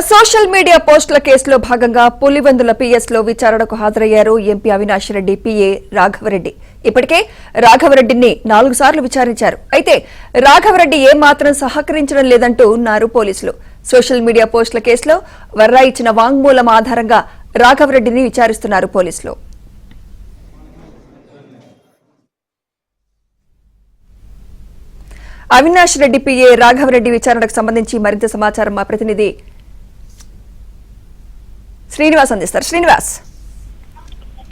Social media పోస్టుల కేసులో భాగంగా పులివెందుల పిఎస్ లో విచారణకు హాజరయ్యారు ఎంపీ అవినాష్ రెడ్డి పిఏ రాఘవరెడ్డి. ఇప్పటికే రాఘవరెడ్డిని 4 సార్లు విచారించారు. అయితే రాఘవరెడ్డి ఏమాత్రం సహకరించడం లేదంటున్నారు పోలీసులు. సోషల్ మీడియా పోస్టుల కేసులో వర్రా ఇచ్చిన వాంగ్మూలం ఆధారంగా రాఘవరెడ్డిని విచారిస్తున్నారు పోలీసులు. అవినాష్ రెడ్డి పిఏ రాఘవరెడ్డి విచారణకు సంబంధించి మరింత సమాచారం మా ప్రతినిధి శ్రీనివాస్ అందిస్తారు. Srinivas,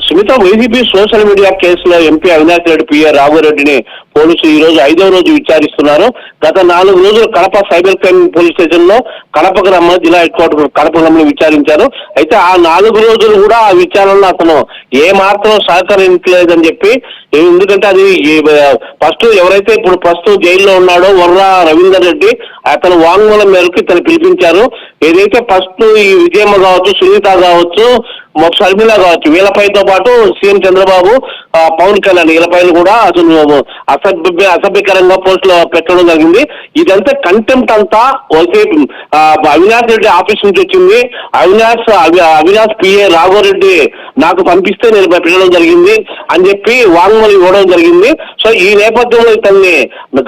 Sumitha, YCP social media కేసులో ఎంపీ అవినాష్ రెడ్డి పిఏ రాఘవరెడ్డిని పోలీసులు ఈ రోజు 5వ రోజు విచారిస్తున్నారు. గత 4 రోజులు Kadapa cyber crime police station లో కడపకు రమ్మని జిల్లా హెడ్ క్వార్టర్ కడపకు రమ్మని విచారించారు. అయితే ఆ 4 రోజులు కూడా ఆ విచారణలో అతను ఏ మాత్రం సహకరించలేదని చెప్పి, ఎందుకంటే అది ఫస్ట్ ఎవరైతే ఇప్పుడు ప్రస్తుతం జైల్లో ఉన్నాడో వర్రా రవీందర్ రెడ్డి, అతను వాంగ్మూలం మేరకు ఇతను పిలిపించారు. ఏదైతే ఫస్ట్ ఈ విజయమ్మ కావచ్చు, సునీత కావచ్చు, షర్మిల కావచ్చు, వీళ్ళపైతో పాటు సీఎం చంద్రబాబు, పవన్ కళ్యాణ్ వీళ్ళపైన కూడా అసలు అసభ్యకరంగా పోస్టులు పెట్టడం జరిగింది. ఇదంతా కంటెంప్ట్ అంతా అవినాష్ రెడ్డి ఆఫీస్ నుంచి వచ్చింది. అవినాష్ పిఏ రాఘవరెడ్డి నాకు పంపిస్తే నేను పెట్టడం జరిగింది అని చెప్పి వాంగ్మూలం ఇవ్వడం జరిగింది. సో ఈ నేపథ్యంలో ఇతన్ని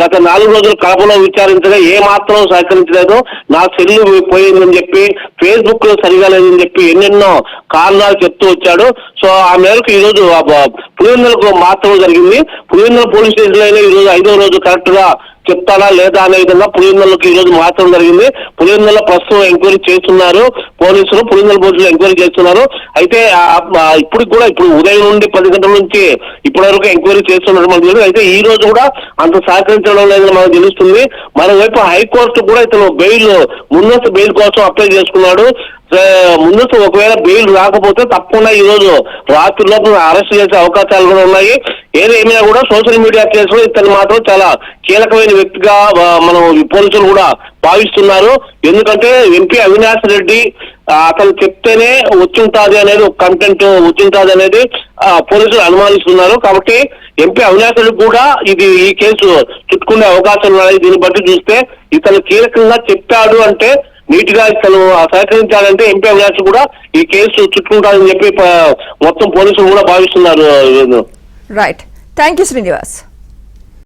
గత 4 రోజులు కడపలో విచారించగా ఏ మాత్రం సహకరించలేదు. నా సెల్లు పోయిందని చెప్పి, ఫేస్బుక్ లో సరిగా లేదని చెప్పి ఎన్నెన్నో కారణాలు చెప్తూ వచ్చాడు. సో ఆ మేరకు ఈ రోజు పులివెందులకు మార్చడం జరిగింది. పులివెందుల పోలీస్ స్టేషన్ లో ఈ రోజు 5వ రోజు కరెక్ట్ గా చెప్తారా లేదా అనే విధంగా పులివెందులకు ఈ రోజు మార్చడం జరిగింది. పులివెందుల ప్రస్తుతం ఎంక్వైరీ చేస్తున్నారు పోలీసులు, పులివెందుల పోలీసులు ఎంక్వైరీ చేస్తున్నారు. అయితే ఇప్పుడు ఉదయం నుండి 10 గంటల నుంచి ఇప్పటి వరకు ఎంక్వైరీ చేస్తున్నారు మనకు తెలియదు. అయితే ఈ రోజు కూడా అంత సహకరించడం లేదని మనకు తెలుస్తుంది. మరోవైపు హైకోర్టు కూడా ఇతను ముందస్తు బెయిల్ కోసం అప్లై చేసుకున్నాడు. ముందస్తు ఒకవేళ బెయిల్ రాకపోతే తప్పకుండా ఈ రోజు రాత్రి లోపల అరెస్ట్ చేసే అవకాశాలు కూడా ఉన్నాయి. ఏదేమైనా కూడా సోషల్ మీడియా కేసులో ఇతను మాత్రం చాలా కీలకమైన వ్యక్తిగా మనం పోలీసులు కూడా భావిస్తున్నారు. ఎందుకంటే ఎంపీ అవినాష్ రెడ్డి అతను చెప్తేనే వచ్చుంటాది అనేది, ఒక కంటెంట్ వచ్చుంటాది అనేది పోలీసులు అనుమానిస్తున్నారు. కాబట్టి ఎంపీ అవినాష్ రెడ్డి కూడా ఈ కేసు చుట్టుకునే అవకాశాలు ఉన్నాయి. దీన్ని బట్టి చూస్తే ఇతను కీలకంగా చెప్పాడు అంటే, నీట్ గా ఇతను సహకరించాలంటే ఎంపీ అవినాష్ కూడా ఈ కేసు చుట్టుకుంటారని చెప్పి మొత్తం పోలీసులు కూడా భావిస్తున్నారు. Right, thank you Srinivas.